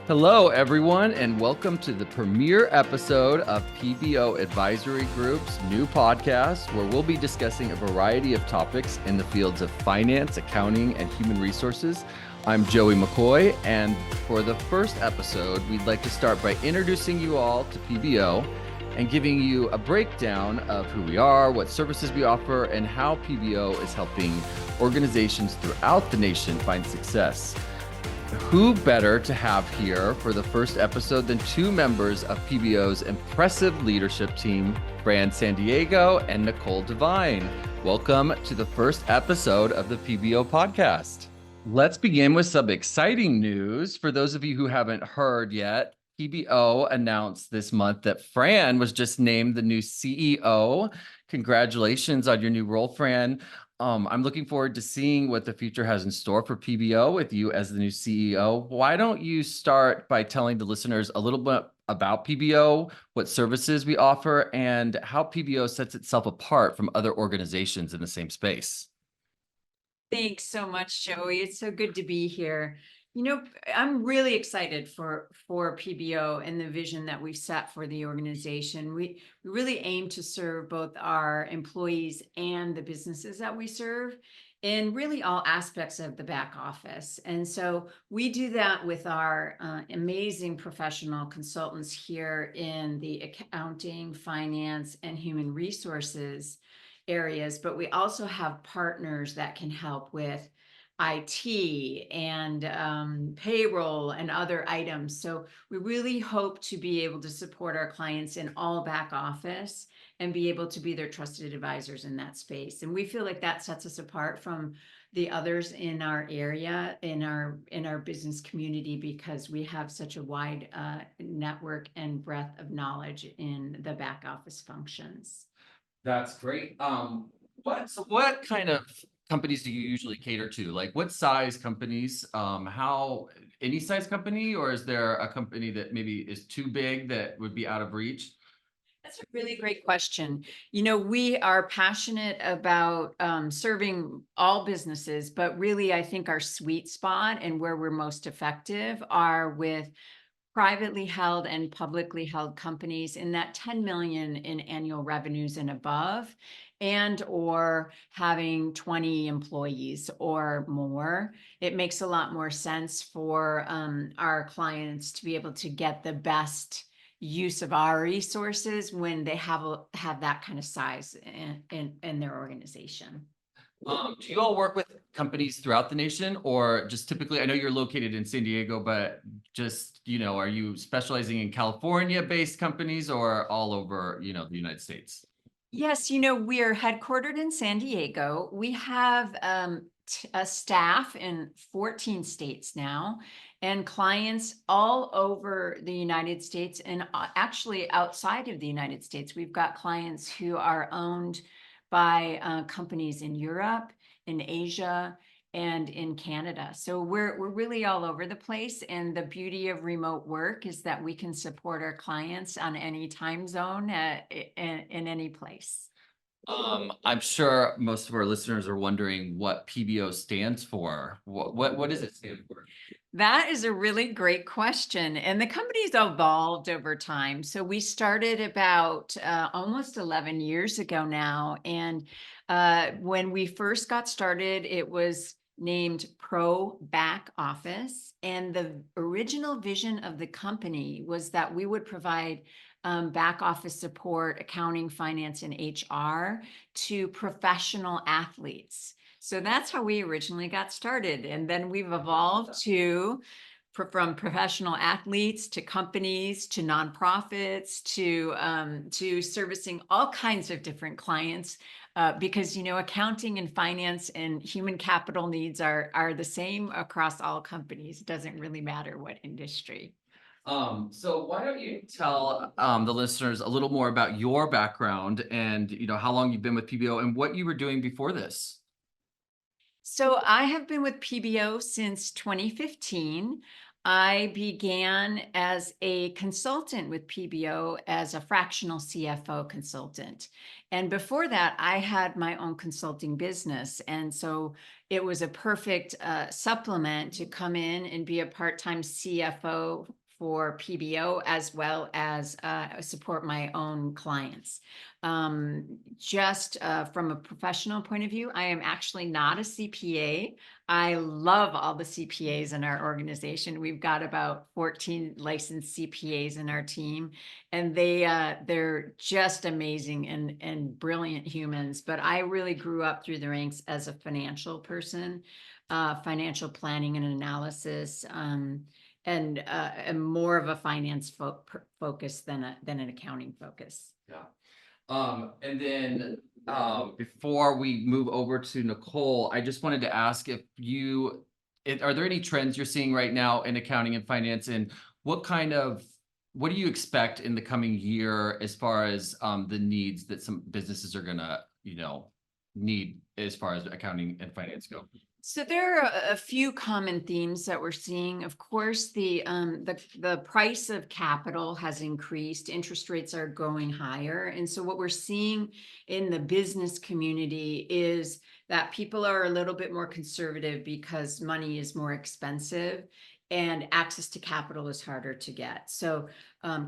Hello, everyone, and welcome to the premiere episode of PBO Advisory Group's new podcast, where we'll be discussing a variety of topics in the fields of finance, accounting, and human resources. I'm Joey McCoy, and for the first episode, we'd like to start by introducing you all to PBO and giving you a breakdown of who we are, what services we offer, and how PBO is helping organizations throughout the nation find success. Who better to have here for the first episode than two members of PBO's impressive leadership team, Fran San Diego and Nicole Devine. Welcome to the first episode of the PBO podcast. Let's begin with some exciting news. For those of you who haven't heard yet, PBO announced this month that Fran was just named the new CEO. Congratulations on your new role, Fran. I'm looking forward to seeing what the future has in store for PBO with you as the new CEO. Why don't you start by telling the listeners a little bit about PBO, what services we offer, and how PBO sets itself apart from other organizations in the same space? Thanks so much, Joey. It's so good to be here. I'm really excited for PBO and the vision that we've set for the organization. We really aim to serve both our employees and the businesses that we serve in really all aspects of the back office. And so we do that with our amazing professional consultants here in the accounting, finance, and human resources areas, but we also have partners that can help with IT and payroll and other items. So we really hope to be able to support our clients in all back office and be able to be their trusted advisors in that space. And we feel like that sets us apart from the others in our area, in our business community, because we have such a wide network and breadth of knowledge in the back office functions. That's great. What kind of companies do you usually cater to? Like what size companies? Any size company, or is there a company that maybe is too big that would be out of reach? That's a really great question. We are passionate about serving all businesses, but really, I think our sweet spot and where we're most effective are with privately held and publicly held companies in that 10 million in annual revenues and above, and or having 20 employees or more. It makes a lot more sense for our clients to be able to get the best use of our resources when they have that kind of size in their organization. Do you all work with companies throughout the nation, or just typically, I know you're located in San Diego, but just, are you specializing in California-based companies or all over, the United States? Yes, we are headquartered in San Diego. We have a staff in 14 states now and clients all over the United States and actually outside of the United States. We've got clients who are owned by companies in Europe, in Asia, and in Canada. So we're really all over the place. And the beauty of remote work is that we can support our clients on any time zone in any place. I'm sure most of our listeners are wondering what PBO stands for. What does it stand for? That is a really great question. And the company's evolved over time. So we started about almost 11 years ago now. And when we first got started, it was named Pro Back Office. And the original vision of the company was that we would provide back office support, accounting, finance, and HR to professional athletes. So that's how we originally got started. And then we've evolved from professional athletes to companies to nonprofits to servicing all kinds of different clients because accounting and finance and human capital needs are the same across all companies. It doesn't really matter what industry. So why don't you tell the listeners a little more about your background and how long you've been with PBO and what you were doing before this? So I have been with PBO since 2015. I began as a consultant with PBO as a fractional CFO consultant. And before that, I had my own consulting business. And so it was a perfect supplement to come in and be a part-time CFO for PBO as well as support my own clients. Just from a professional point of view, I am actually not a CPA. I love all the CPAs in our organization. We've got about 14 licensed CPAs in our team, and they're just amazing and brilliant humans. But I really grew up through the ranks as a financial person, financial planning and analysis, and more of a finance focus than an accounting focus. Yeah. And then before we move over to Nicole, I just wanted to ask if are there any trends you're seeing right now in accounting and finance, and what do you expect in the coming year as far as the needs that some businesses are gonna, need as far as accounting and finance go? So there are a few common themes that we're seeing. Of course, the price of capital has increased. Interest rates are going higher. And so what we're seeing in the business community is that people are a little bit more conservative because money is more expensive and access to capital is harder to get. So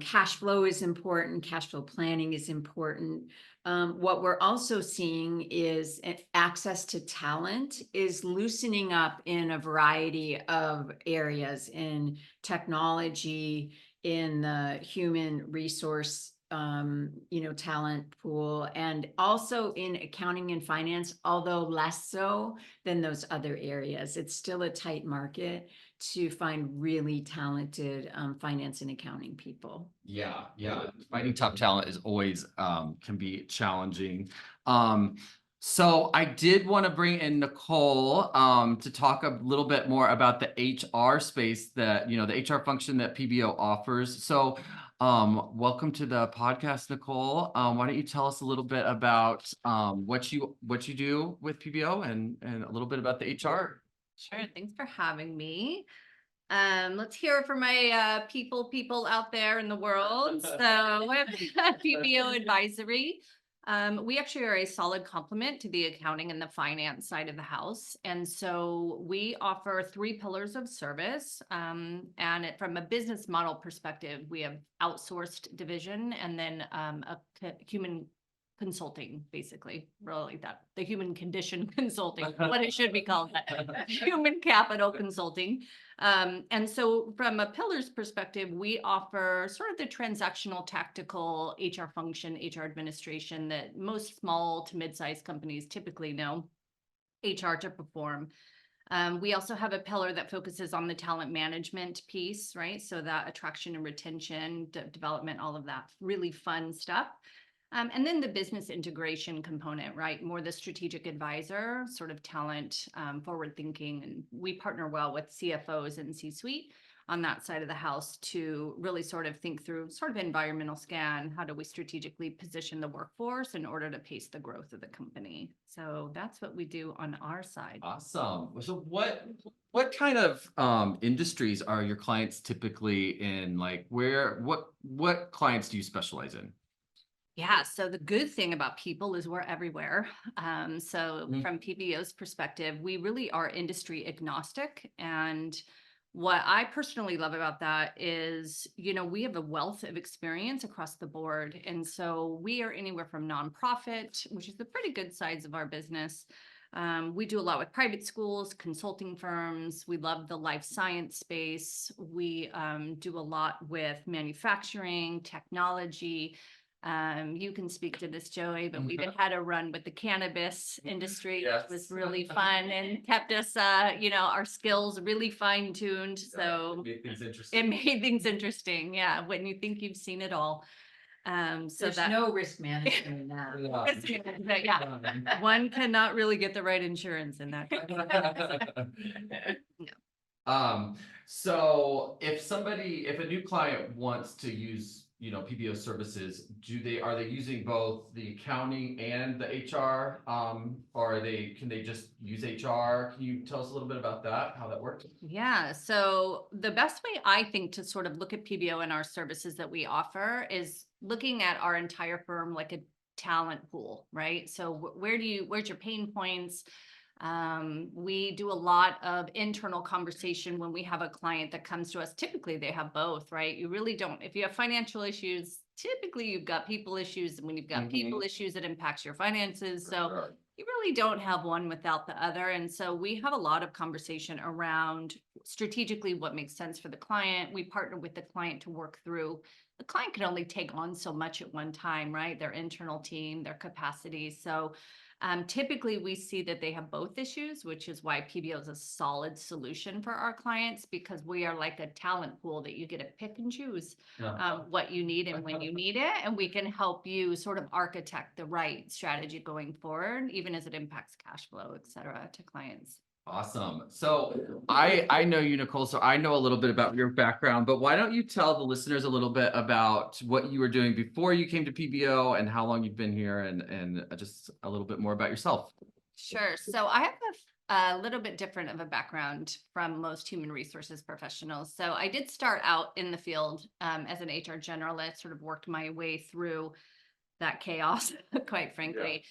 cash flow is important. Cash flow planning is important. What we're also seeing is access to talent is loosening up in a variety of areas, in technology, in the human resource, talent pool, and also in accounting and finance, although less so than those other areas. It's still a tight market to find really talented finance and accounting people. Yeah. Finding top talent is always can be challenging. So I did want to bring in Nicole to talk a little bit more about the HR space that, the HR function that PBO offers. So welcome to the podcast, Nicole. Why don't you tell us a little bit about what you do with PBO and a little bit about the HR? Sure. Thanks for having me. Let's hear from my people out there in the world. So with PBO Advisory, we actually are a solid complement to the accounting and the finance side of the house. And so we offer 3 pillars of service. And from a business model perspective, we have outsourced division and then a human consulting, basically, really the human condition consulting, what it should be called, human capital consulting. And so from a pillars perspective, we offer sort of the transactional, tactical HR function, HR administration that most small to mid-sized companies typically know HR to perform. We also have a pillar that focuses on the talent management piece, right? So that attraction and retention, development, all of that really fun stuff. And then the business integration component, right? More the strategic advisor, sort of talent, forward thinking. And we partner well with CFOs and C-suite on that side of the house to really sort of think through sort of environmental scan. How do we strategically position the workforce in order to pace the growth of the company? So that's what we do on our side. Awesome. So what kind of industries are your clients typically in? Like what clients do you specialize in? Yeah, so the good thing about people is we're everywhere. So from PBO's perspective, we really are industry agnostic. And what I personally love about that is, we have a wealth of experience across the board. And so we are anywhere from nonprofit, which is the pretty good sides of our business. We do a lot with private schools, consulting firms. We love the life science space. We do a lot with manufacturing, technology. You can speak to this, Joey, but we've had a run with the cannabis industry. Yes. It was really fun and kept us, our skills really fine tuned. So It made things interesting. it made things interesting. Yeah. When you think you've seen it all. So There's no risk management in that. risk management, yeah. One cannot really get the right insurance in that. So if a new client wants to use PBO services, are they using both the accounting and the HR? Or can they just use HR? Can you tell us a little bit about that, how that works? Yeah, so the best way I think to sort of look at PBO and our services that we offer is looking at our entire firm like a talent pool, right? So where's your pain points? We do a lot of internal conversation when we have a client that comes to us. Typically they have both, right? You really don't, if you have financial issues, typically you've got people issues, and when you've got people issues, it impacts your finances. So Sure. you really don't have one without the other. And so we have a lot of conversation around strategically what makes sense for the client. We partner with the client to work through. The client can only take on so much at one time, right? Their internal team, their capacity. So typically we see that they have both issues, which is why PBO is a solid solution for our clients, because we are like a talent pool that you get to pick and choose what you need and when you need it. And we can help you sort of architect the right strategy going forward, even as it impacts cash flow, et cetera, to clients. Awesome. So I know you, Nicole, so I know a little bit about your background, but why don't you tell the listeners a little bit about what you were doing before you came to PBO and how long you've been here, and just a little bit more about yourself. Sure. So I have a little bit different of a background from most human resources professionals. So I did start out in the field as an HR generalist, sort of worked my way through that chaos, quite frankly.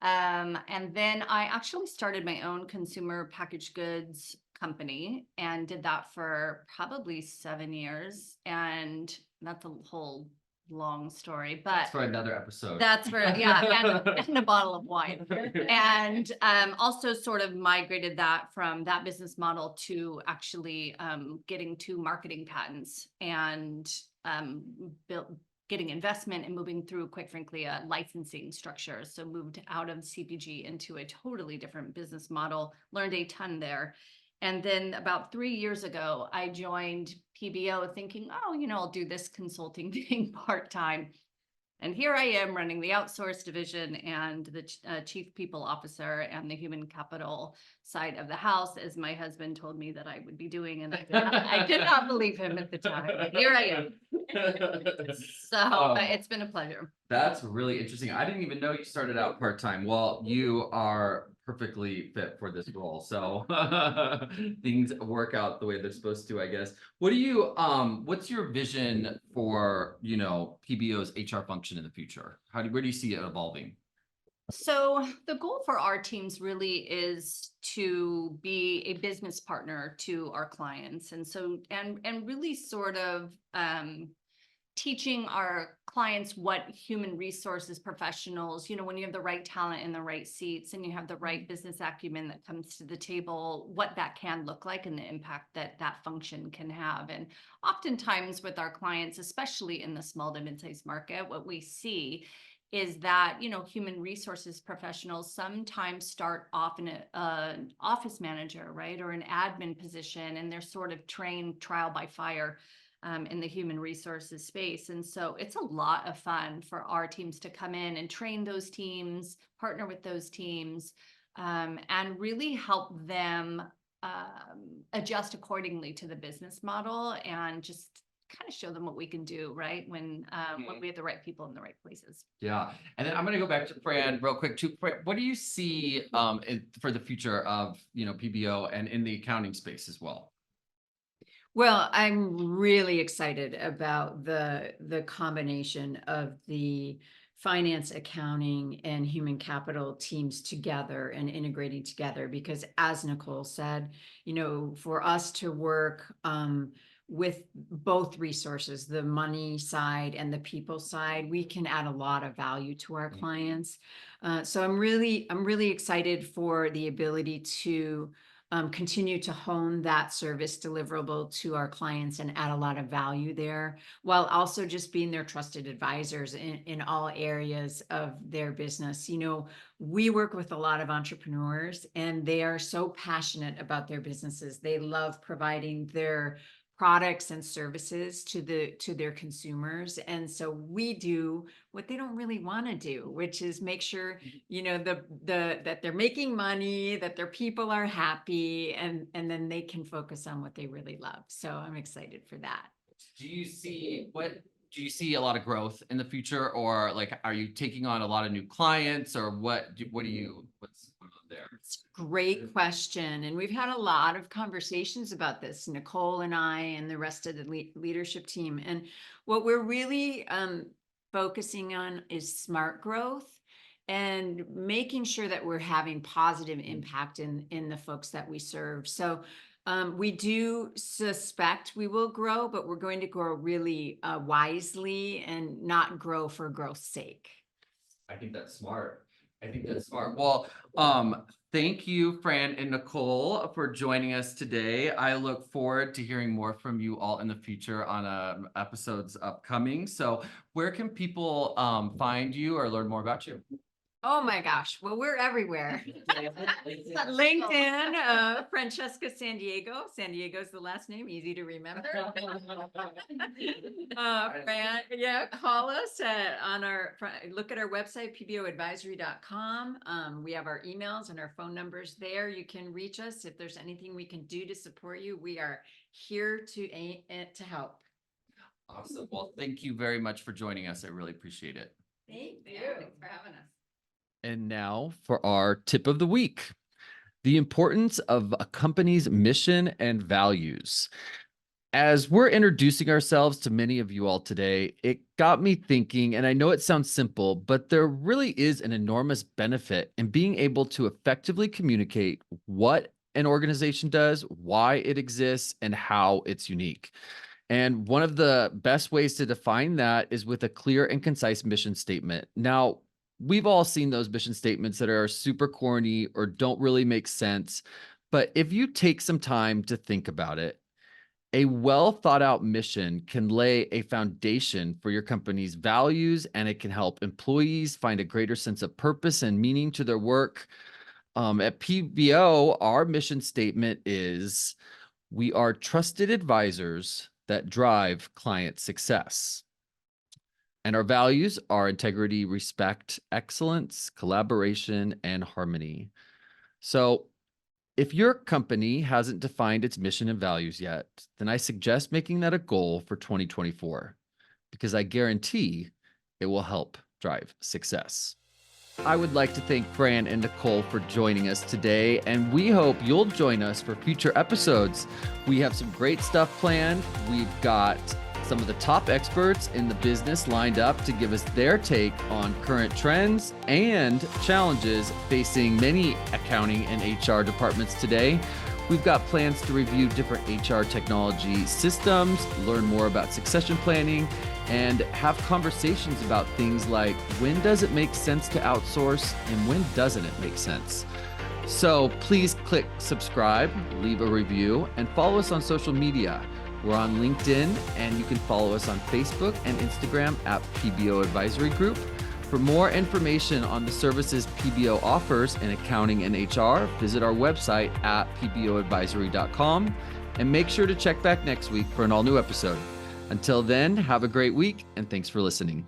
And then I actually started my own consumer packaged goods company and did that for probably 7 years. And that's a whole long story, but That's for another episode. that's for, yeah, and a bottle of wine. And also sort of migrated that from that business model to actually getting to marketing patents and getting investment and moving through, quite frankly, a licensing structure. So moved out of CPG into a totally different business model, learned a ton there. And then about 3 years ago, I joined PBO thinking, oh, I'll do this consulting thing part-time. And here I am running the outsource division and the chief people officer and the human capital side of the house, as my husband told me that I would be doing. And I did not believe him at the time, but here I am. So it's been a pleasure. That's really interesting. I didn't even know you started out part-time. Well, you are perfectly fit for this role. So things work out the way they're supposed to, I guess. What's your vision for, PBO's HR function in the future? Where do you see it evolving? So the goal for our teams really is to be a business partner to our clients. And so, and really sort of, teaching our clients what human resources professionals, when you have the right talent in the right seats and you have the right business acumen that comes to the table, what that can look like and the impact that that function can have. And oftentimes with our clients, especially in the small to mid-sized market, what we see is that, human resources professionals sometimes start off in an office manager, right, or an admin position, and they're sort of trained trial by fire in the human resources space. And so it's a lot of fun for our teams to come in and train those teams, partner with those teams, and really help them adjust accordingly to the business model and just kind of show them what we can do, right? When we have the right people in the right places. Yeah. And then I'm going to go back to Fran real quick too. Fran, what do you see for the future of, PBO and in the accounting space as well? Well, I'm really excited about the combination of the finance, accounting, and human capital teams together and integrating together, because as Nicole said, for us to work with both resources, the money side and the people side, we can add a lot of value to our clients. So I'm really excited for the ability to continue to hone that service deliverable to our clients and add a lot of value there, while also just being their trusted advisors in all areas of their business. We work with a lot of entrepreneurs and they are so passionate about their businesses. They love providing their products and services to their consumers. And so we do what they don't really want to do, which is make sure, that they're making money, that their people are happy, and then they can focus on what they really love. So I'm excited for that. Do you see what do you see a lot of growth in the future, or like, are you taking on a lot of new clients, or what's going on there? It's a great question. And we've had a lot of conversations about this, Nicole and I and the rest of the leadership team. And what we're really focusing on is smart growth and making sure that we're having positive impact in the folks that we serve. So we do suspect we will grow, but we're going to grow really wisely and not grow for growth's sake. I think that's smart. Well, thank you, Fran and Nicole, for joining us today. I look forward to hearing more from you all in the future on episodes upcoming. So where can people find you or learn more about you? Oh my gosh. Well, we're everywhere. LinkedIn, Francesca San Diego. San Diego's the last name, easy to remember. Fran, yeah, call us look at our website, PBOadvisory.com. We have our emails and our phone numbers there. You can reach us if there's anything we can do to support you. We are here to help. Awesome. Well, thank you very much for joining us. I really appreciate it. Thank you. Thanks for having us. And now for our tip of the week, the importance of a company's mission and values. As we're introducing ourselves to many of you all today, it got me thinking, and I know it sounds simple, but there really is an enormous benefit in being able to effectively communicate what an organization does, why it exists, and how it's unique. And one of the best ways to define that is with a clear and concise mission statement. Now, we've all seen those mission statements that are super corny or don't really make sense. But if you take some time to think about it, a well thought out mission can lay a foundation for your company's values, and it can help employees find a greater sense of purpose and meaning to their work. At PBO, our mission statement is, we are trusted advisors that drive client success. And our values are integrity, respect, excellence, collaboration, and harmony. So if your company hasn't defined its mission and values yet, then I suggest making that a goal for 2024, because I guarantee it will help drive success. I would like to thank Fran and Nicole for joining us today, and we hope you'll join us for future episodes. We have some great stuff planned. We've got some of the top experts in the business lined up to give us their take on current trends and challenges facing many accounting and HR departments today. We've got plans to review different HR technology systems, learn more about succession planning, and have conversations about things like, when does it make sense to outsource and when doesn't it make sense? So please click subscribe, leave a review, and follow us on social media. We're on LinkedIn, and you can follow us on Facebook and Instagram at PBO Advisory Group. For more information on the services PBO offers in accounting and HR, visit our website at pboadvisory.com, and make sure to check back next week for an all-new episode. Until then, have a great week, and thanks for listening.